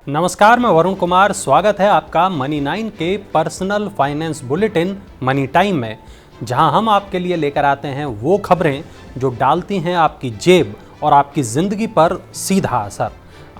नमस्कार, मैं वरुण कुमार। स्वागत है आपका मनी 9 के personal finance bulletin money time में, जहां हम आपके लिए लेकर आते हैं वो खबरें जो डालती हैं आपकी जेब और आपकी जिंदगी पर सीधा असर।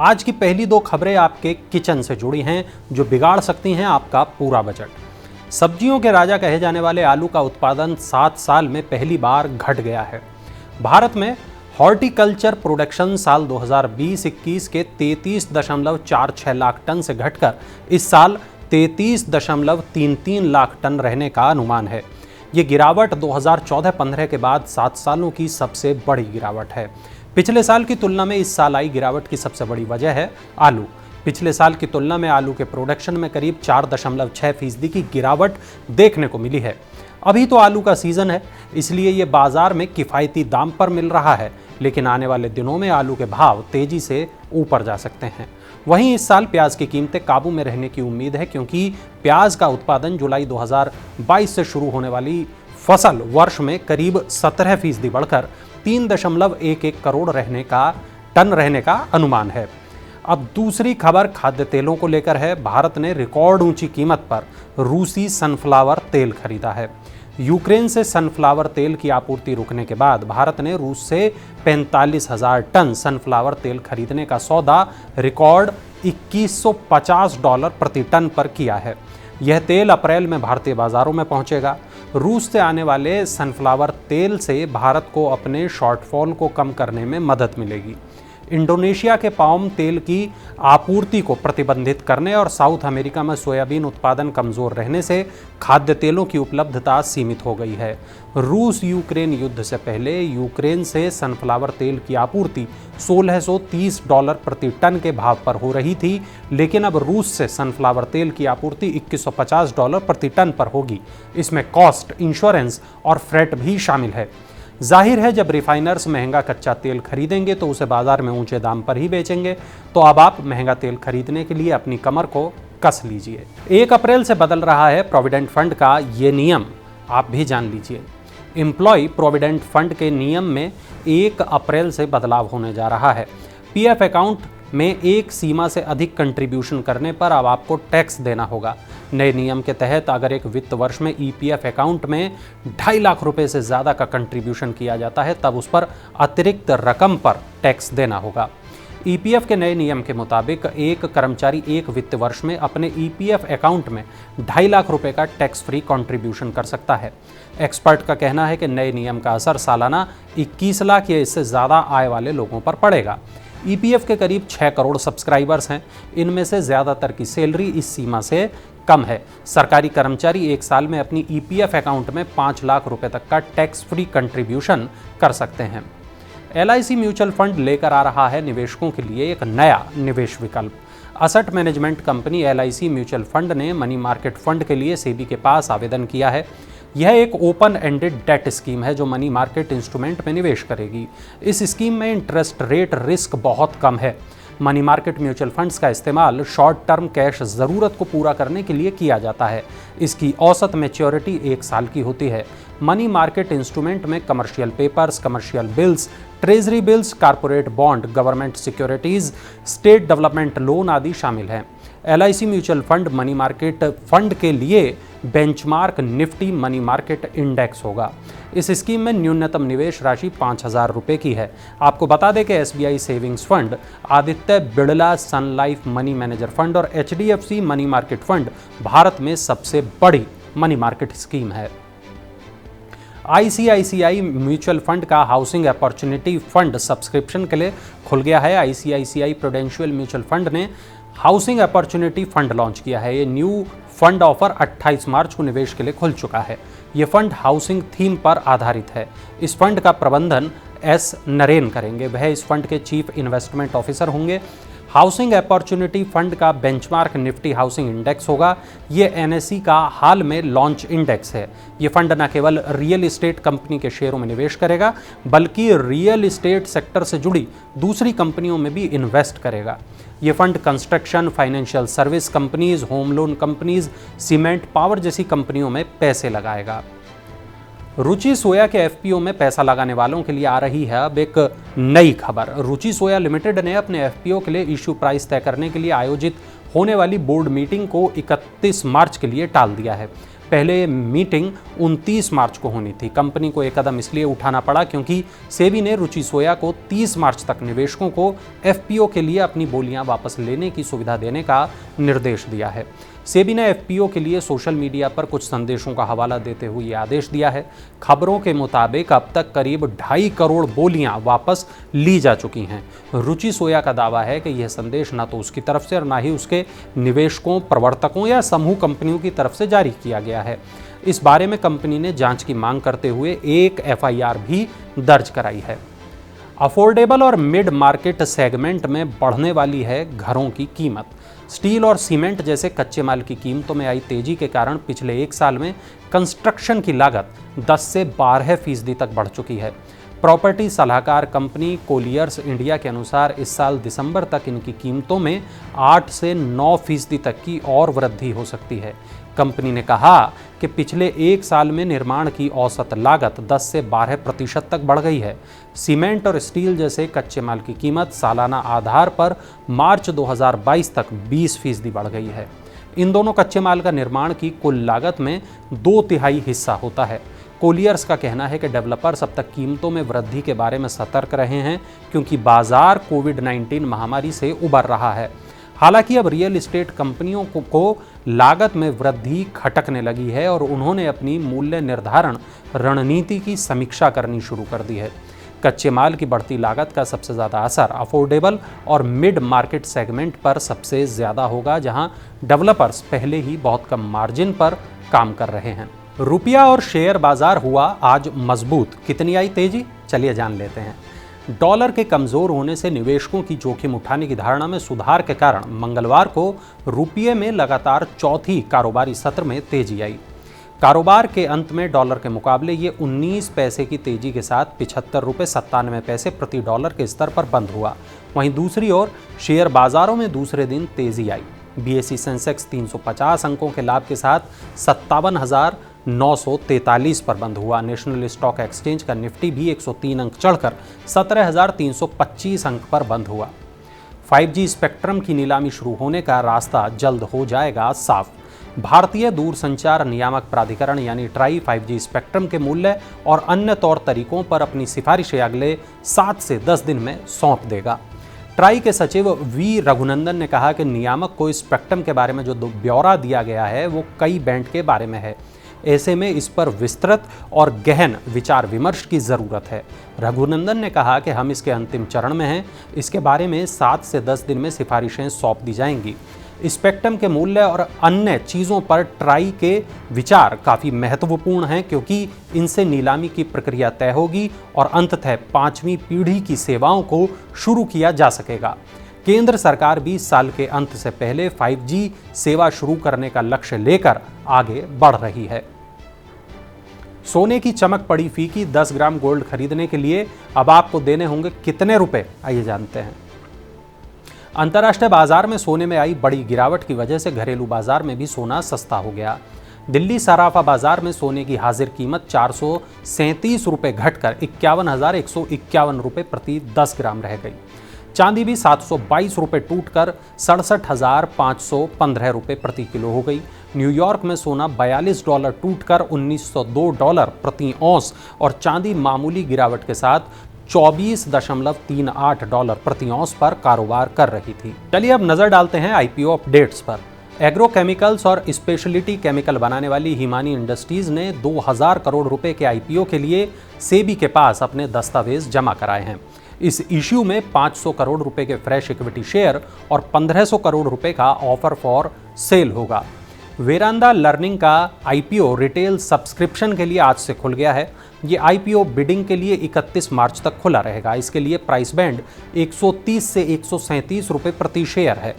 आज की पहली दो खबरें आपके किचन से जुड़ी हैं जो बिगाड़ सकती हैं आपका पूरा बजट। सब्जियों के राजा कहे जाने वाले आलू का उत्पादन 7 साल में पहली बार घट गया है। भारत में हॉर्टिकल्चर प्रोडक्शन साल 2020-21 के 33.46 लाख टन से घटकर इस साल 33.33 लाख टन रहने का अनुमान है। ये गिरावट 2014-15 के बाद 7 सालों की सबसे बड़ी गिरावट है। पिछले साल की तुलना में इस साल आई गिरावट की सबसे बड़ी वजह है आलू। पिछले साल की तुलना में आलू के प्रोडक्शन में करीब 4.6% की गिरावट देखने को मिली है। अभी तो आलू का सीजन है, इसलिए ये बाजार में किफ़ायती दाम पर मिल रहा है, लेकिन आने वाले दिनों में आलू के भाव तेजी से ऊपर जा सकते हैं। वहीं इस साल प्याज की कीमतें काबू में रहने की उम्मीद है, क्योंकि प्याज का उत्पादन जुलाई 2022 से शुरू होने वाली फसल वर्ष में करीब 17% बढ़कर 3.11 करोड़ टन रहने का अनुमान है। अब दूसरी खबर खाद्य तेलों को लेकर है। भारत ने रिकॉर्ड ऊंची कीमत पर रूसी सनफ्लावर तेल खरीदा है। यूक्रेन से सनफ्लावर तेल की आपूर्ति रुकने के बाद भारत ने रूस से 45,000 टन सनफ्लावर तेल खरीदने का सौदा रिकॉर्ड $2150 प्रति टन पर किया है। यह तेल अप्रैल में भारतीय बाजारों में पहुंचेगा। रूस से आने वाले सनफ्लावर तेल से भारत को अपने शॉर्टफॉल को कम करने में मदद मिलेगी। इंडोनेशिया के पाम तेल की आपूर्ति को प्रतिबंधित करने और साउथ अमेरिका में सोयाबीन उत्पादन कमजोर रहने से खाद्य तेलों की उपलब्धता सीमित हो गई है। रूस यूक्रेन युद्ध से पहले यूक्रेन से सनफ्लावर तेल की आपूर्ति $1630 प्रति टन के भाव पर हो रही थी, लेकिन अब रूस से सनफ्लावर तेल की आपूर्ति $2150 प्रति टन पर होगी। इसमें कॉस्ट, इंश्योरेंस और फ्रेट भी शामिल है। जाहिर है, जब रिफाइनर्स महंगा कच्चा तेल खरीदेंगे तो उसे बाजार में ऊंचे दाम पर ही बेचेंगे। तो अब आप महंगा तेल खरीदने के लिए अपनी कमर को कस लीजिए। 1 अप्रैल से बदल रहा है प्रोविडेंट फंड का ये नियम, आप भी जान लीजिए। एम्प्लॉय प्रोविडेंट फंड के नियम में 1 अप्रैल से बदलाव होने जा रहा है। पीएफ अकाउंट में एक सीमा से अधिक कंट्रीब्यूशन करने पर अब आपको टैक्स देना होगा। नए नियम के तहत अगर एक वित्त वर्ष में ईपीएफ अकाउंट में 2.5 लाख रुपए से ज़्यादा का कंट्रीब्यूशन किया जाता है, तब उस पर अतिरिक्त रकम पर टैक्स देना होगा। ईपीएफ के नए नियम के मुताबिक एक कर्मचारी एक वित्त वर्ष में अपने ईपीएफ अकाउंट में 2.5 लाख रुपए का टैक्स फ्री कंट्रीब्यूशन कर सकता है। एक्सपर्ट का कहना है कि नए नियम का असर सालाना 21 लाख या इससे ज़्यादा आय वाले लोगों पर पड़ेगा। ईपीएफ के करीब 6 करोड़ सब्सक्राइबर्स हैं। इनमें से ज़्यादातर की सैलरी इस सीमा से कम है। सरकारी कर्मचारी एक साल में अपनी ईपीएफ अकाउंट में 5 लाख रुपए तक का टैक्स फ्री कंट्रीब्यूशन कर सकते हैं। एलआईसी म्यूचुअल फंड लेकर आ रहा है निवेशकों के लिए एक नया निवेश विकल्प। Asset management company LIC mutual fund ने मनी मार्केट फंड के लिए सेबी के पास आवेदन किया है। यह एक ओपन एंडेड डेट स्कीम है जो मनी मार्केट इंस्ट्रूमेंट में निवेश करेगी। इस स्कीम में इंटरेस्ट रेट रिस्क बहुत कम है। मनी मार्केट म्यूचुअल फंड्स का इस्तेमाल शॉर्ट टर्म कैश ज़रूरत को पूरा करने के लिए किया जाता है। इसकी औसत मैच्योरिटी 1 साल की होती है। मनी मार्केट इंस्ट्रूमेंट में commercial papers, commercial bills, treasury bills, corporate bond, government securities, state development loan आदि शामिल हैं। LIC mutual fund money market fund के लिए benchmark Nifty money market index होगा। इस स्कीम में न्यूनतम निवेश राशि 5,000 रुपये की है। आपको बता दें कि SBI savings fund, Aditya Birla Sun Life money manager fund और HDFC money market fund Bharat में सबसे बड़ी मनी मार्केट स्कीम है। आईसीआईसीआई म्यूचुअल फंड का हाउसिंग अपॉर्चुनिटी फंड सब्सक्रिप्शन के लिए खुल गया है। आईसीआईसीआई प्रूडेंशियल म्यूचुअल फंड ने हाउसिंग अपॉर्चुनिटी फंड लॉन्च किया है। ये न्यू फंड ऑफर 28 मार्च को निवेश के लिए खुल चुका है। ये फंड हाउसिंग थीम पर आधारित है। इस फंड का प्रबंधन एस नरेन करेंगे। वह इस फंड के चीफ इन्वेस्टमेंट ऑफिसर होंगे। हाउसिंग अपॉर्चुनिटी फंड का बेंचमार्क निफ्टी हाउसिंग इंडेक्स होगा। ये एनएसई का हाल में लॉन्च इंडेक्स है। ये फंड न केवल रियल एस्टेट कंपनी के शेयरों में निवेश करेगा, बल्कि रियल एस्टेट सेक्टर से जुड़ी दूसरी कंपनियों में भी इन्वेस्ट करेगा। ये fund construction, financial service companies, home loan companies, cement, power जैसी कंपनियों में पैसे लगाएगा। रुचि सोया के एफपीओ में पैसा लगाने वालों के लिए आ रही है अब एक नई खबर। रुचि सोया लिमिटेड ने अपने एफपीओ के लिए इश्यू प्राइस तय करने के लिए आयोजित होने वाली बोर्ड मीटिंग को 31 मार्च के लिए टाल दिया है। पहले मीटिंग 29 मार्च को होनी थी। कंपनी को एक कदम इसलिए उठाना पड़ा क्योंकि सेबी ने रुचि सोया को 30 मार्च तक निवेशकों को एफपीओ के लिए अपनी बोलियां वापस लेने की सुविधा देने का निर्देश दिया है। सेबी ने एफपीओ के लिए सोशल मीडिया पर कुछ संदेशों का हवाला देते हुए ये आदेश दिया है। खबरों के मुताबिक अब तक करीब 2.5 करोड़ बोलियां वापस ली जा चुकी हैं। रुचि सोया का दावा है कि यह संदेश न तो उसकी तरफ से और न ही उसके निवेशकों, प्रवर्तकों या समूह कंपनियों की तरफ से जारी किया गया है। इस बारे में कंपनी ने जांच की मांग करते हुए एक एफआईआर भी दर्ज कराई है। अफोर्डेबल और मिड मार्केट सेगमेंट में बढ़ने वाली है घरों की कीमत। स्टील और सीमेंट जैसे कच्चे माल की कीमतों में आई तेजी के कारण पिछले एक साल में कंस्ट्रक्शन की लागत 10 से 12% तक बढ़ चुकी है। प्रॉपर्टी सलाहकार कंपनी कोलियर्स इंडिया के अनुसार इस साल दिसंबर तक इनकी कीमतों में 8 से 9% तक की और वृद्धि हो सकती है। कंपनी ने कहा कि पिछले एक साल में निर्माण की औसत लागत 10 से 12% तक बढ़ गई है। सीमेंट और स्टील जैसे कच्चे माल की कीमत सालाना आधार पर मार्च 2022 तक 20% बढ़ गई है। इन दोनों कच्चे माल का निर्माण की कुल लागत में 2/3 हिस्सा होता है। कोलियर्स का कहना है कि डेवलपर्स अब तक कीमतों में वृद्धि के बारे में सतर्क रहे हैं क्योंकि बाजार कोविड-19 महामारी से उबर रहा है। हालांकि अब रियल एस्टेट कंपनियों को लागत में वृद्धि खटकने लगी है और उन्होंने अपनी मूल्य निर्धारण रणनीति की समीक्षा करनी शुरू कर दी है। कच्चे माल की बढ़ती लागत का सबसे ज़्यादा असर अफोर्डेबल और मिड मार्केट सेगमेंट पर सबसे ज़्यादा होगा, जहां डेवलपर्स पहले ही बहुत कम मार्जिन पर काम कर रहे हैं। रुपया और शेयर बाजार हुआ आज मजबूत। कितनी आई तेजी, चलिए जान लेते हैं। डॉलर के कमजोर होने से निवेशकों की जोखिम उठाने की धारणा में सुधार के कारण मंगलवार को रुपये में लगातार चौथी कारोबारी सत्र में तेजी आई। कारोबार के अंत में डॉलर के मुकाबले ये 19 पैसे की तेजी के साथ 75.97 प्रति डॉलर के स्तर पर बंद हुआ। वहीं दूसरी ओर शेयर बाजारों में दूसरे दिन तेजी आई। बीएसई सेंसेक्स 350 अंकों के लाभ के साथ 57,943 पर बंद हुआ। नेशनल स्टॉक एक्सचेंज का निफ्टी भी 103 अंक चढ़कर 17,325 अंक पर बंद हुआ। 5G स्पेक्ट्रम की नीलामी शुरू होने का रास्ता जल्द हो जाएगा साफ। भारतीय दूरसंचार नियामक प्राधिकरण यानी ट्राई 5G स्पेक्ट्रम के मूल्य और अन्य तौर तरीकों पर अपनी सिफारिशें अगले 7 से 10 दिन में सौंप देगा। ट्राई के सचिव वी रघुनंदन ने कहा कि नियामक को स्पेक्ट्रम के बारे में जो ब्यौरा दिया गया है वो कई बैंड के बारे में है। ऐसे में इस पर विस्तृत और गहन विचार विमर्श की ज़रूरत है। रघुनंदन ने कहा कि हम इसके अंतिम चरण में हैं। इसके बारे में 7 से 10 दिन में सिफारिशें सौंप दी जाएंगी। स्पेक्ट्रम के मूल्य और अन्य चीज़ों पर ट्राई के विचार काफ़ी महत्वपूर्ण हैं क्योंकि इनसे नीलामी की प्रक्रिया तय होगी और अंततः 5वीं पीढ़ी की सेवाओं को शुरू किया जा सकेगा। केंद्र सरकार भी साल के अंत से पहले 5G सेवा शुरू करने का लक्ष्य लेकर आगे बढ़ रही है। सोने की चमक पड़ी फीकी। 10 ग्राम गोल्ड खरीदने के लिए अब आपको देने होंगे कितने रुपए, आइए जानते हैं। अंतर्राष्ट्रीय बाजार में सोने में आई बड़ी गिरावट की वजह से घरेलू बाजार में भी सोना सस्ता हो गया। दिल्ली सराफा बाजार में सोने की हाजिर कीमत 437 रुपये घटकर 51,151 रुपये प्रति 10 ग्राम रह गई। चांदी भी 722 रुपये टूटकर 67,515 रुपये प्रति किलो हो गई। न्यूयॉर्क में सोना $42 टूटकर $1,902 प्रति औंस और चांदी मामूली गिरावट के साथ $24.38 प्रति औंस पर कारोबार कर रही थी। चलिए अब नजर डालते हैं आईपीओ अपडेट्स पर। एग्रोकेमिकल्स और स्पेशलिटी केमिकल बनाने वाली हिमानी इंडस्ट्रीज ने 2000 करोड़ रुपए के आईपीओ के लिए सेबी के पास अपने दस्तावेज जमा कराए हैं। इस इश्यू में 500 करोड़ रुपए के फ्रेश इक्विटी शेयर और 1500 करोड़ रुपए का ऑफर फॉर सेल होगा। वेरांदा लर्निंग का आईपीओ रिटेल सब्सक्रिप्शन के लिए आज से खुल गया है। ये आईपीओ बिडिंग के लिए 31 मार्च तक खुला रहेगा। इसके लिए प्राइस बैंड 130 से 137 रुपये प्रति शेयर है।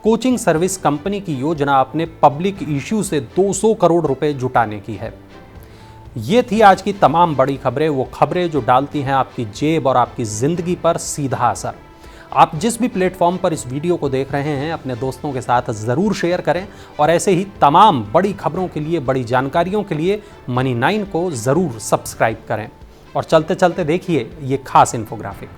कोचिंग सर्विस कंपनी की योजना अपने पब्लिक इश्यू से 200 करोड़ रुपए जुटाने की है। ये थी आज की तमाम बड़ी खबरें, वो खबरें जो डालती हैं आपकी जेब और आपकी जिंदगी पर सीधा असर। आप जिस भी प्लेटफॉर्म पर इस वीडियो को देख रहे हैं अपने दोस्तों के साथ ज़रूर शेयर करें और ऐसे ही तमाम बड़ी खबरों के लिए, बड़ी जानकारियों के लिए मनी 9 को ज़रूर सब्सक्राइब करें। और चलते चलते देखिए ये खास इन्फोग्राफिक।